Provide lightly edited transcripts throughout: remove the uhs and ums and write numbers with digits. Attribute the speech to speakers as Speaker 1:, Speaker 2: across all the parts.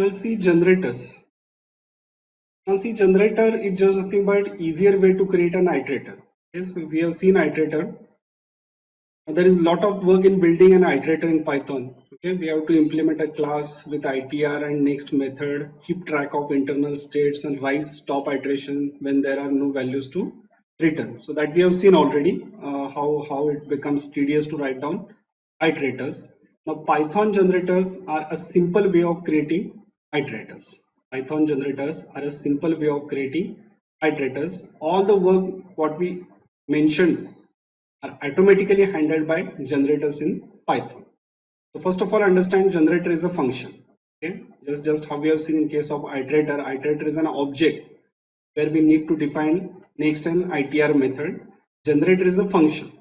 Speaker 1: We'll see generators. Now see, generator is just nothing but easier way to create an iterator. Yes, we have seen iterator. There is a lot of work in building an iterator in Python. Okay, we have to implement a class with ITR and next method, keep track of internal states and write stop iteration when there are no values to return. So that we have seen already how it becomes tedious to write down iterators. Now Python generators are a simple way of creating iterators. Python generators are a simple way of creating iterators. All the work what we mentioned are automatically handled by generators in Python. So first of all, understand generator is a function. Okay, just how we have seen in case of iterator. Iterator is an object where we need to define next an ITR method. Generator is a function.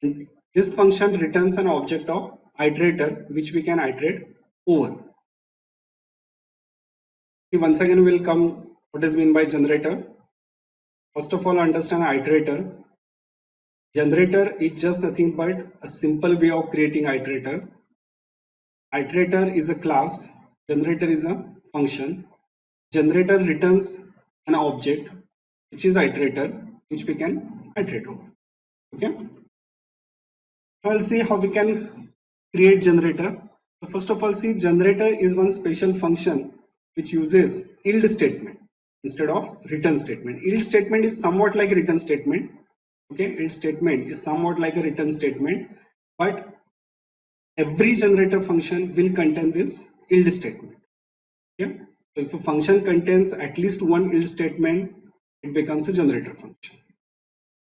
Speaker 1: And this function returns an object of iterator which we can iterate over. See, once again we'll come what is meant by generator. First of all, understand iterator. Generator is just nothing but a simple way of creating iterator. Iterator is a class, generator is a function. Generator returns an object which is iterator which we can iterate over. Okay. Now we'll see how we can create generator. So first of all, see, generator is one special function which uses yield statement instead of return statement. Yield statement is somewhat like a return statement. Okay, yield statement is somewhat like a return statement, but every generator function will contain this yield statement. Okay, so if a function contains at least one yield statement, it becomes a generator function.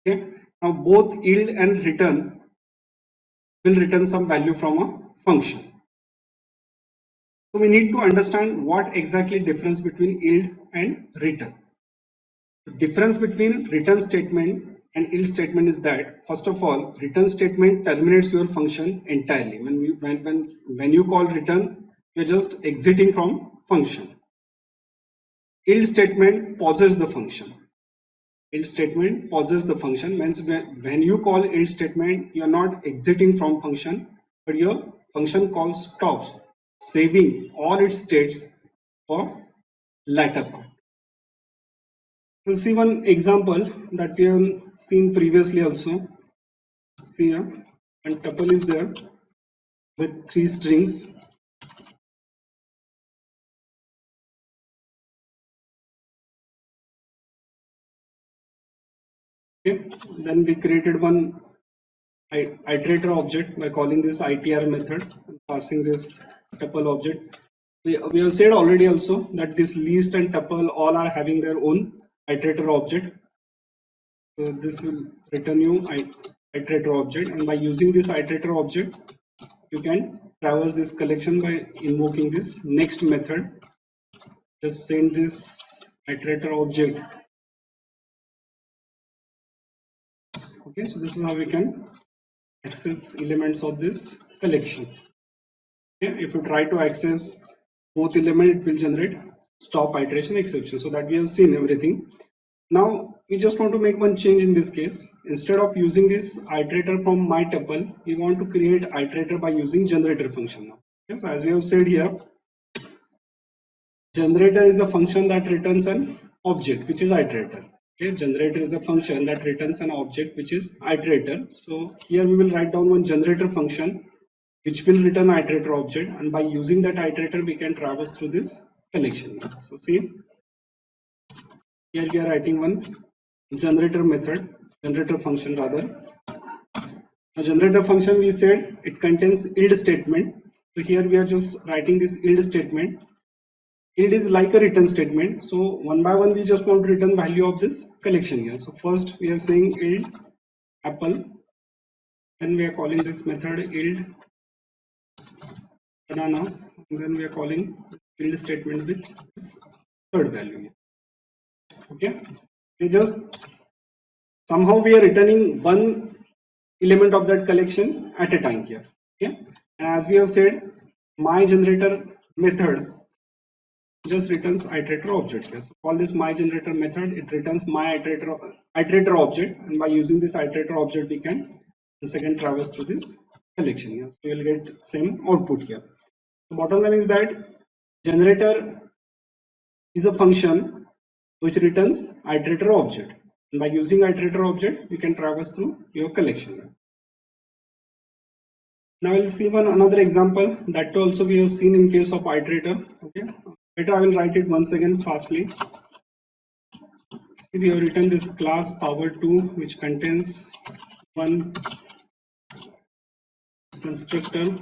Speaker 1: Okay, now both yield and return will return some value from a function. So we need to understand what exactly difference between yield and return. The difference between return statement and yield statement is that, first of all, return statement terminates your function entirely. When you call return, you're just exiting from function. Yield statement pauses the function. Yield statement pauses the function. Means when you call yield statement, you're not exiting from function, but your function call stops, saving all its states for latter part. We'll see one example that we have seen previously also. See here, and tuple is there with 3 strings. Okay, then we created one iterator object by calling this ITR method and passing this tuple object. We have said already also that this list and tuple all are having their own iterator object. So this will return you iterator object, and by using this iterator object, you can traverse this collection by invoking this next method. Just send this iterator object. Okay, so this is how we can access elements of this collection. Okay, if you try to access both elements, it will generate stop iteration exception. So that we have seen everything. Now we just want to make one change in this case. Instead of using this iterator from my tuple, we want to create iterator by using generator function now. Okay, so as we have said here, generator is a function that returns an object which is iterator. Okay, generator is a function that returns an object which is iterator. So here we will write down one generator function which will return iterator object, and by using that iterator we can traverse through this collection. So see, here we are writing one generator method, generator function rather. A generator function, we said it contains yield statement. So here we are just writing this yield statement. Yield is like a return statement. So one by one we just want to return value of this collection here. So first we are saying yield apple, then we are calling this method yield banana, and then we are calling yield statement with this third value. Okay, we just somehow we are returning one element of that collection at a time here. Okay, and as we have said, my generator method just returns iterator object here. So call this my generator method, it returns my iterator object, and by using this iterator object we can once again traverse through this collection here. So you will get same output here. So bottom line is that Generator is a function which returns iterator object. And by using iterator object, you can traverse through your collection. Now we'll see another example that also we have seen in case of iterator. Okay, better I will write it once again fastly. See, we have written this class power2 which contains one constructor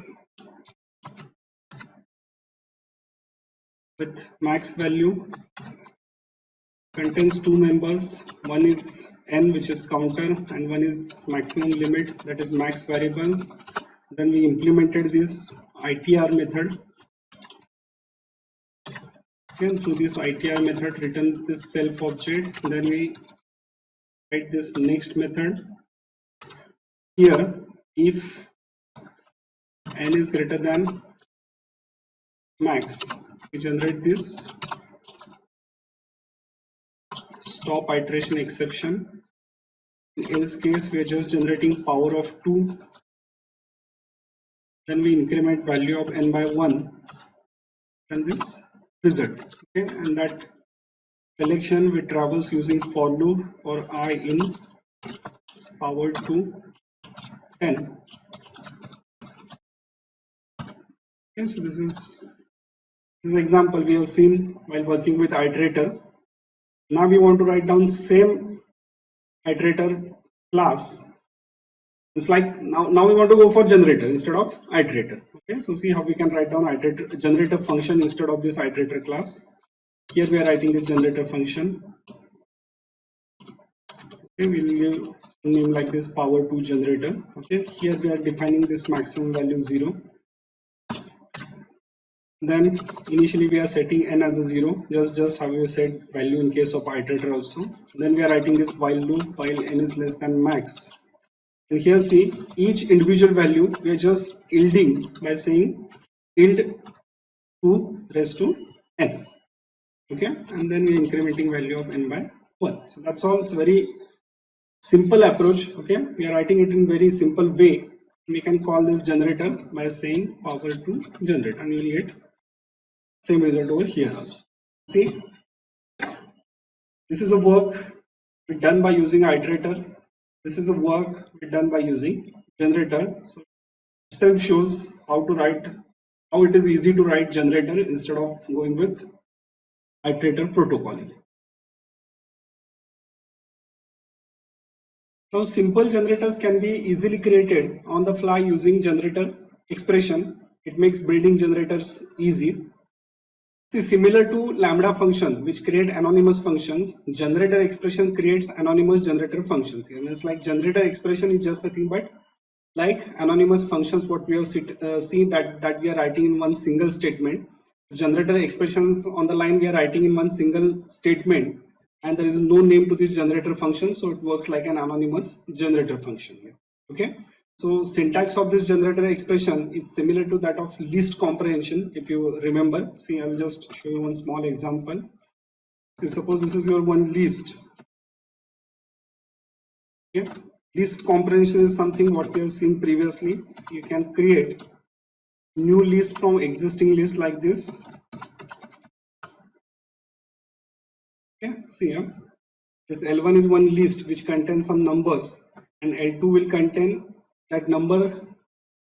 Speaker 1: with max value, contains two members, one is n which is counter and one is maximum limit, that is max variable. Then we implemented this ITR method, and through this ITR method return this self object. Then we write this next method. Here if n is greater than max, we generate this stop iteration exception. In else case, we are just generating power of 2. Then we increment value of n by 1 and this result. Okay, and that collection we traverse using for loop for I in power to 10. Okay, so this is example we have seen while working with iterator. Now we want to write down same iterator class. It's like now we want to go for generator instead of iterator. Okay, so see how we can write down iterator generator function instead of this iterator class. Here we are writing this generator function. Okay, we'll name like this power2 generator. Okay, here we are defining this maximum value 0. Then initially we are setting n as a 0, just how you set value in case of iterator also. Then we are writing this while loop while n is less than max. And here see each individual value we are just yielding by saying yield 2 raised to n. Okay, and then we are incrementing value of n by 1. So that's all. It's a very simple approach. Okay, we are writing it in very simple way. We can call this generator by saying power2 generator, and you will get same result over here also. See, this is a work done by using iterator. This is a work done by using generator. So itself shows how it is easy to write generator instead of going with iterator protocoling. Now simple generators can be easily created on the fly using generator expression. It makes building generators easy. See, similar to lambda function which create anonymous functions, generator expression creates anonymous generator functions. Here it's like generator expression is just nothing but like anonymous functions what we have seen that we are writing in one single statement. Generator expressions on the line we are writing in one single statement, and there is no name to this generator function, so it works like an anonymous generator function here. Okay, so syntax of this generator expression is similar to that of list comprehension. If you remember, see, I will just show you one small example. So suppose this is your one list. Okay, list comprehension is something what we have seen previously. You can create new list from existing list like this. Okay, see here, this L1 is one list which contains some numbers, and L2 will contain that number.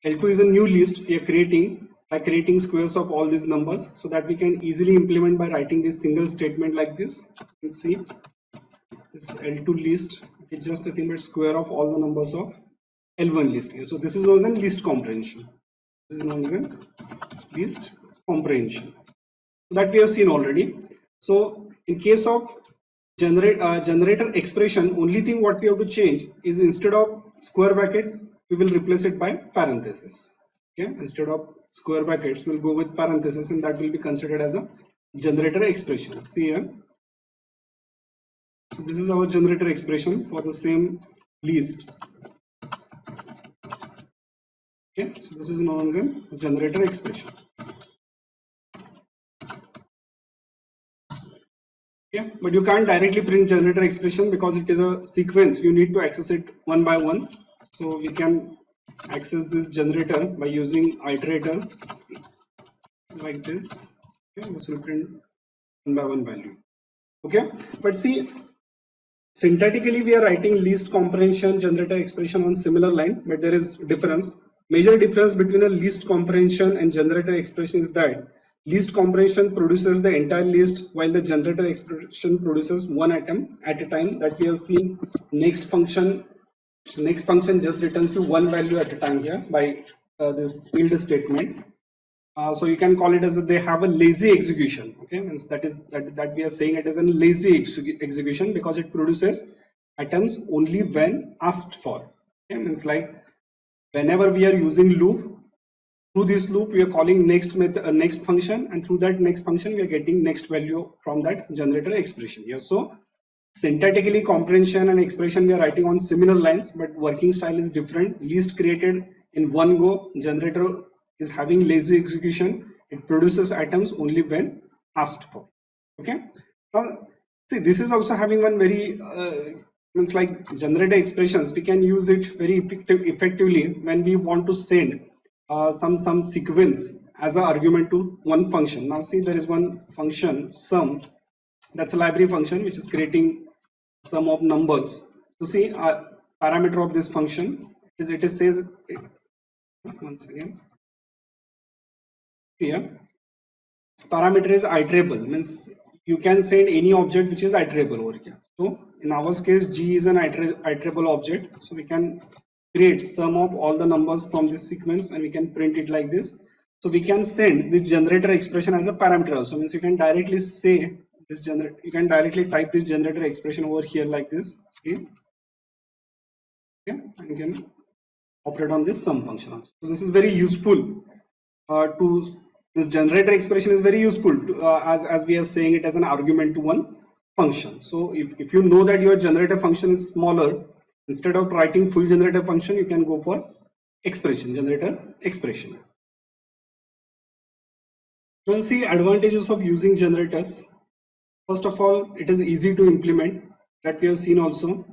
Speaker 1: L2 is a new list we are creating by creating squares of all these numbers, so that we can easily implement by writing this single statement like this. You can see this L2 list is just a thing but square of all the numbers of L1 list here. So this is known as list comprehension. This is known as list comprehension that we have seen already. So in case of generator expression, only thing what we have to change is instead of square bracket we will replace it by parenthesis. Okay, instead of square brackets we'll go with parenthesis, and that will be considered as a generator expression. See here, so this is our generator expression for the same list. Okay, so this is known as a generator expression. Yeah, but you can't directly print generator expression because it is a sequence. You need to access it one by one. So we can access this generator by using iterator like this. Okay, this will print one by one value. Okay, but see, syntactically we are writing least comprehension generator expression on similar line, but there is difference. Major difference between a least comprehension and generator expression is that least comprehension produces the entire list, while the generator expression produces one atom at a time. That we have seen. Next function just returns you one value at a time here by this yield statement. So you can call it as they have a lazy execution. Okay, means that we are saying it is a lazy execution because it produces items only when asked for. Okay, means like whenever we are using loop, through this loop we are calling next method, next function, and through that next function we are getting next value from that generator expression here. So syntactically comprehension and expression we are writing on similar lines, but working style is different. Least created in one go, generator is having lazy execution. It produces items only when asked for. Okay, now see, this is also having one very means like generator expressions. We can use it very effectively when we want to send some sequence as an argument to one function. Now see, there is one function sum, that's a library function which is creating sum of numbers. So see, parameter of this function is it says once again here, parameter is iterable, means you can send any object which is iterable over here. So in our case G is an iterable object, so we can create sum of all the numbers from this sequence and we can print it like this. So we can send this generator expression as a parameter also, means you can directly say this generator, you can directly type this generator expression over here like this. See, okay, and you can operate on this sum function also. So this is very useful to this generator expression is very useful to, as we are saying it as an argument to one function. So if you know that your generator function is smaller, instead of writing full generator function you can go for expression, generator expression. We'll see advantages of using generators. First of all, it is easy to implement, that we have seen also.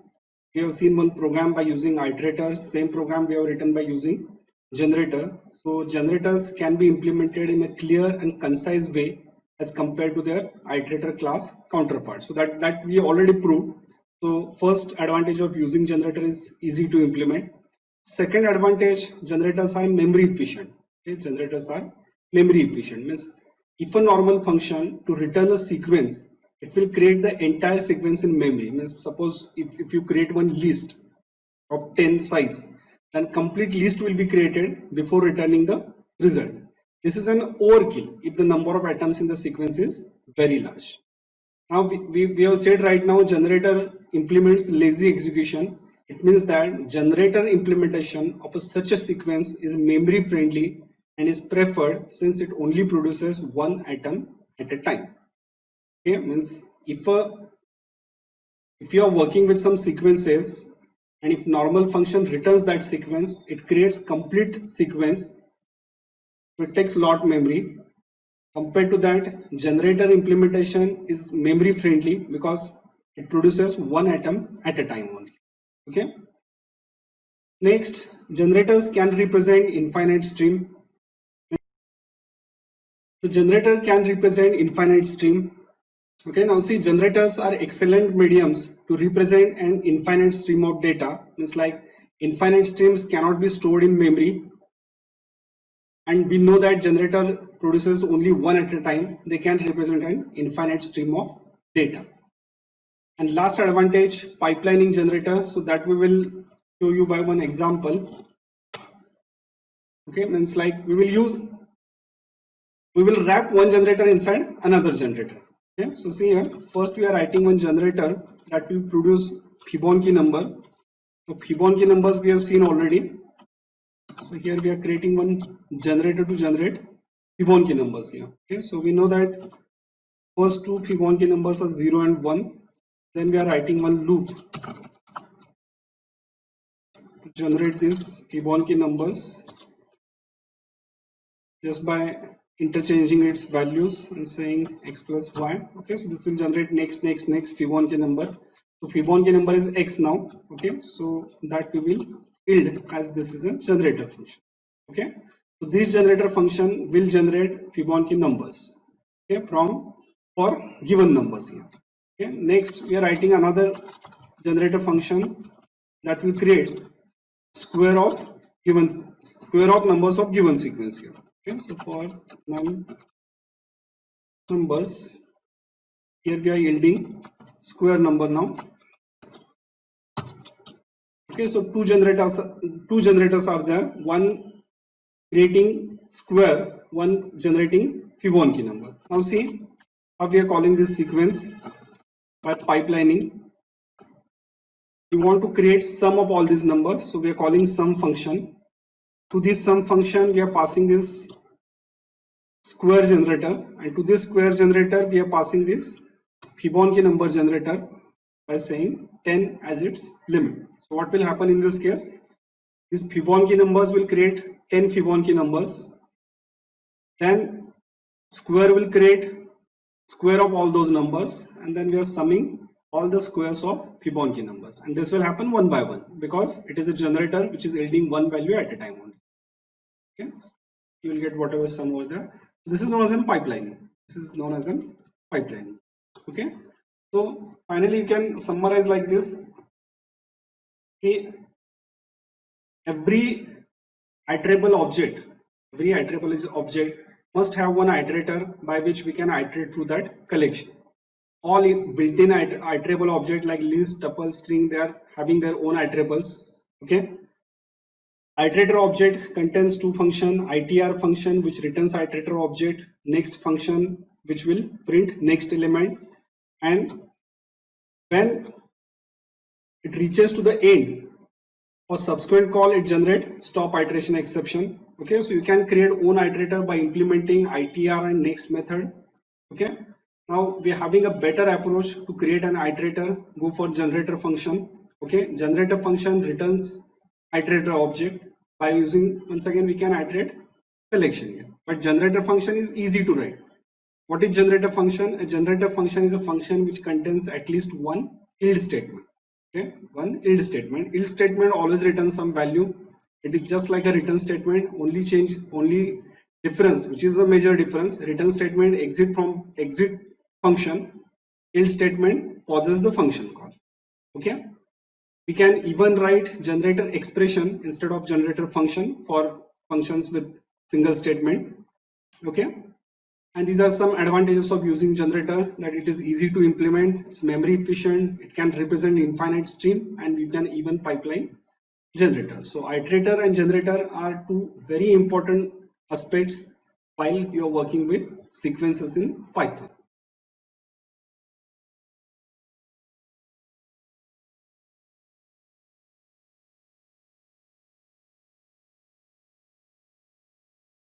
Speaker 1: We have seen one program by using iterator, same program we have written by using generator. So generators can be implemented in a clear and concise way as compared to their iterator class counterpart. So that we already proved. So first advantage of using generator is easy to implement. Second advantage, generators are memory efficient. Okay, generators are memory efficient, means if a normal function to return a sequence, it will create the entire sequence in memory. Means suppose if you create one list of 10 sites, then complete list will be created before returning the result. This is an overkill if the number of items in the sequence is very large. Now we have said right now generator implements lazy execution. It means that generator implementation of such a sequence is memory friendly and is preferred since it only produces one item at a time. Okay, means if you are working with some sequences and if normal function returns that sequence, it creates complete sequence, so it takes lot memory. Compared to that, generator implementation is memory friendly because it produces one atom at a time only. Okay, next, generators can represent infinite stream. So generator can represent infinite stream. Okay, now see, generators are excellent mediums to represent an infinite stream of data. It's like infinite streams cannot be stored in memory, and we know that generator produces only one at a time. They can represent an infinite stream of data. And last advantage, pipelining generator. So that we will show you by one example. Okay, means like we will wrap one generator inside another generator. Okay, so see here, first we are writing one generator that will produce Fibonacci number. So Fibonacci numbers we have seen already. So here we are creating one generator to generate Fibonacci numbers here. Okay, so we know that first two Fibonacci numbers are 0 and 1. Then we are writing one loop to generate these Fibonacci numbers just by interchanging its values and saying x plus y. Okay, so this will generate next Fibonacci number. So Fibonacci number is x now. Okay, so that we will yield as this is a generator function. Okay, so this generator function will generate Fibonacci numbers. okay, from for given numbers here. Okay, next we are writing another generator function that will create square of numbers of given sequence here. Okay, so for numbers here we are yielding square number now. Okay, so two generators are there, one creating square, one generating Fibonacci number. Now see how we are calling this sequence by pipelining. We want to create sum of all these numbers, so we are calling sum function. To this sum function we are passing this square generator, and to this square generator we are passing this Fibonacci number generator by saying 10 as its limit. So what will happen in this case? These Fibonacci numbers will create 10 Fibonacci numbers. Then square will create square of all those numbers, and then we are summing all the squares of Fibonacci numbers. And this will happen one by one because it is a generator which is yielding one value at a time only. Okay, so you will get whatever sum over there. This is known as a pipelining. This is known as a pipelining. Okay, so finally you can summarize like this. Every iterable object must have one iterator by which we can iterate through that collection. All built-in iterable object like list, tuple, string, they are having their own iterables. Okay, iterator object contains two functions: itr function which returns iterator object, next function which will print next element, and when it reaches to the end for subsequent call it generates stop iteration exception. Okay, so you can create own iterator by implementing itr and next method. Okay, now we are having a better approach to create an iterator. Go for generator function. Okay, generator function returns iterator object by using, once again we can iterate collection here, but generator function is easy to write. What is generator function? A generator function is a function which contains at least one yield statement. Okay, one yield statement. Yield statement always returns some value. It is just like a return statement, only difference, which is a major difference. Return statement exit from exit function. Yield statement pauses the function call. Okay, we can even write generator expression instead of generator function for functions with single statement. Okay, and these are some advantages of using generator, that it is easy to implement, it's memory efficient, it can represent infinite stream, and you can even pipeline generator. So iterator and generator are two very important aspects while you are working with sequences in Python.